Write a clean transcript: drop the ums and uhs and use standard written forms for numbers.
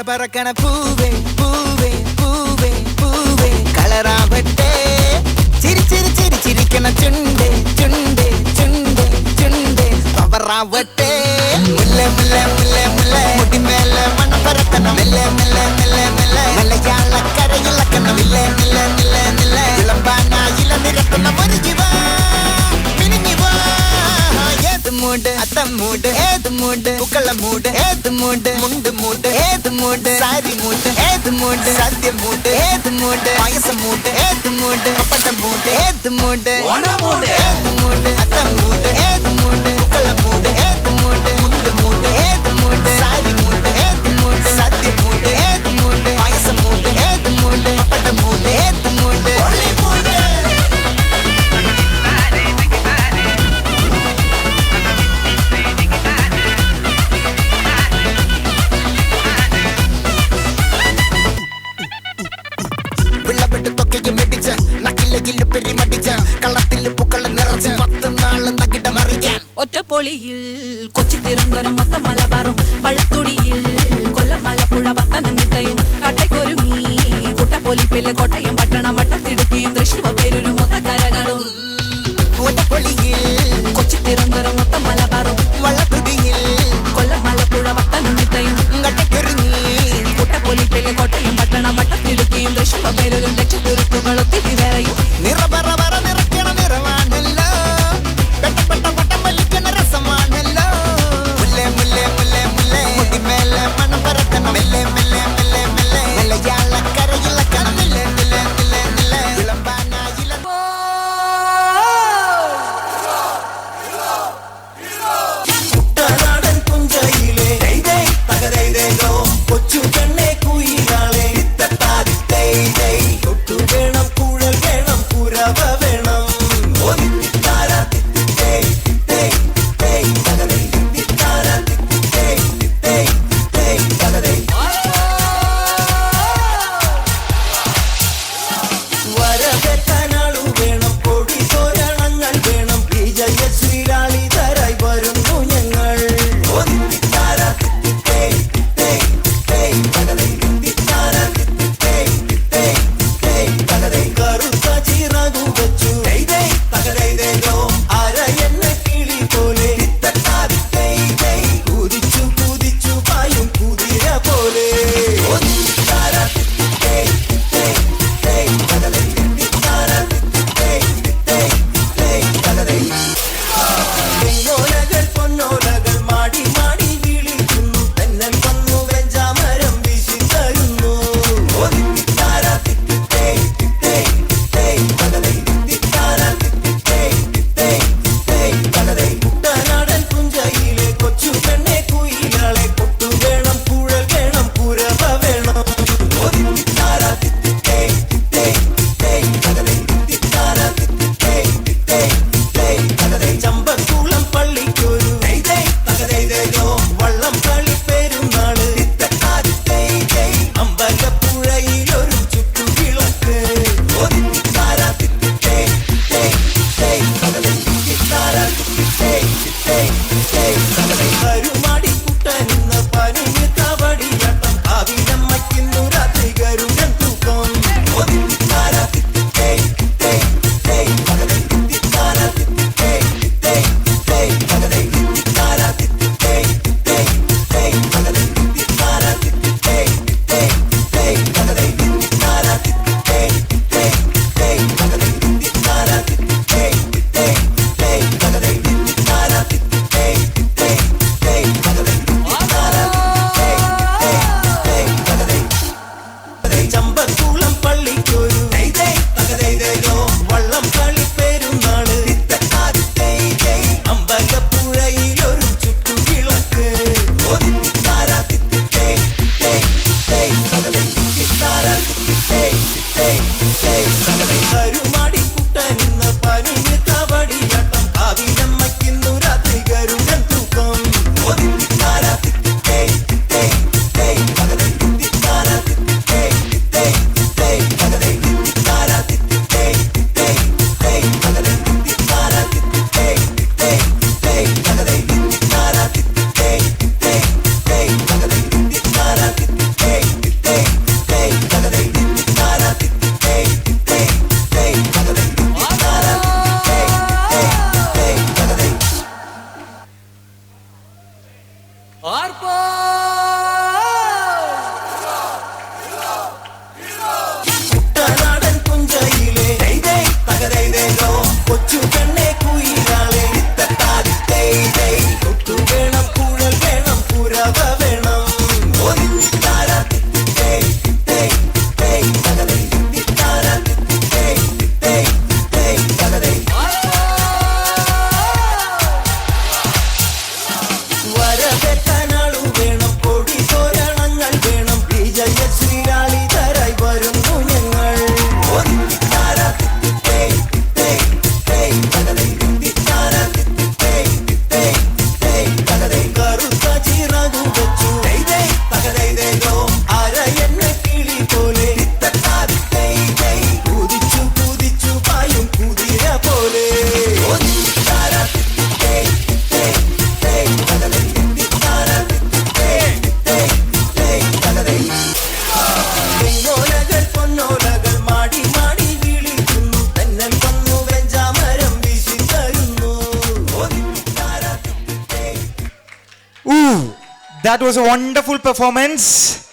പറക്കണ പൂവേ പൂവേ പൂവേ പൂവേ കളറാവട്ടെ ചിരി ചിരി ചിരി ചിരിക്കണ ചുണ്ട് ചുണ്ട് ചുണ്ട് ചുണ്ട് പവറാവട്ടെ മുല്ല മുല്ല മുല്ല മുല്ല മുടിമേല മണം പറക്കണം മെല്ലെ മെല്ലെ മെല്ലെ മെല്ലെ മലയാളക്കരയിളക്കണം നില്ല നില്ല നില്ല നില്ല ഇളമ്പാനായില നിരത്തണം ഒരു ജീവ മൂട് അത്തം മൂട് ഏത് മൂട് പൂക്കള മൂട് ഏത് മൂട് മുണ്ട് മൂട് ഏത് മൂട് സാരി മൂട് ഏത് മൂട് സദ്യ മൂട് ഏത് മൂട് പായസം മൂട് ഏത് മൂട് പപ്പട മൂട് ഏത് മൂട് ഏത് മൂട് അത്തം മൂട് ഏത് മൂട് പൂക്കള മൂട് ഏത് മൂട് മുണ്ട് മൂട് ഏത് മൂട് സാരി മൂട് ഏത് മൂട് സദ്യ മൂട് ഏത് മൂട് പായസം മൂട് ഏത് മൂട് പപ്പട മൂട് ഏത് മൂട് ഒറ്റപ്പൊളിയിൽ കൊച്ചി തിരുവനന്തപുരം മൊത്തം മലബാറും പഴത്തൊടിയിൽ കൊല്ലം മലപ്പുഴ പത്തനംതിട്ടയും കാട്ടേക്കൊരുങ്ങി കുട്ടപ്പൊലിപ്പില് കോട്ടയം പട്ടണം വട്ടത്തിടുക്കിയും തൃശ്ശൂർ പേരൊരു മൊത്തക്കരകളും ഒറ്റപ്പൊളിയിൽ കൊച്ചി തിരുവനന്തപുരം മൊത്തം മലബാറും വള്ളത്തുടിയിൽ കൊല്ലം മലപ്പുഴ പത്തനംതിട്ടയും കാട്ടേക്കൊരുങ്ങി കുട്ടപ്പൊലിപ്പില് കോട്ടയം പട്ടണം വട്ടത്തിടുക്കിയും തൃശ്ശൂർ പേരൊരു ലക്ഷത്തുരുക്കുകളും തിരിവേറയും നിറപറ നിറയ്ക്കണ നിറവാണല്ലോ പെട്ടപ്പെട്ട പട്ടം വലിക്കണ രസമാണല്ലോ മുല്ലേ മുല്ലേ മുല്ലേ മുല്ലേ മുടിമേലെ മണം പറക്കണം മെല്ലെ മെല്ലെ മെല്ലെ മെല്ലെ മലയാളക്കരയിളക്കണം നില്ല നില്ല That was a wonderful performance.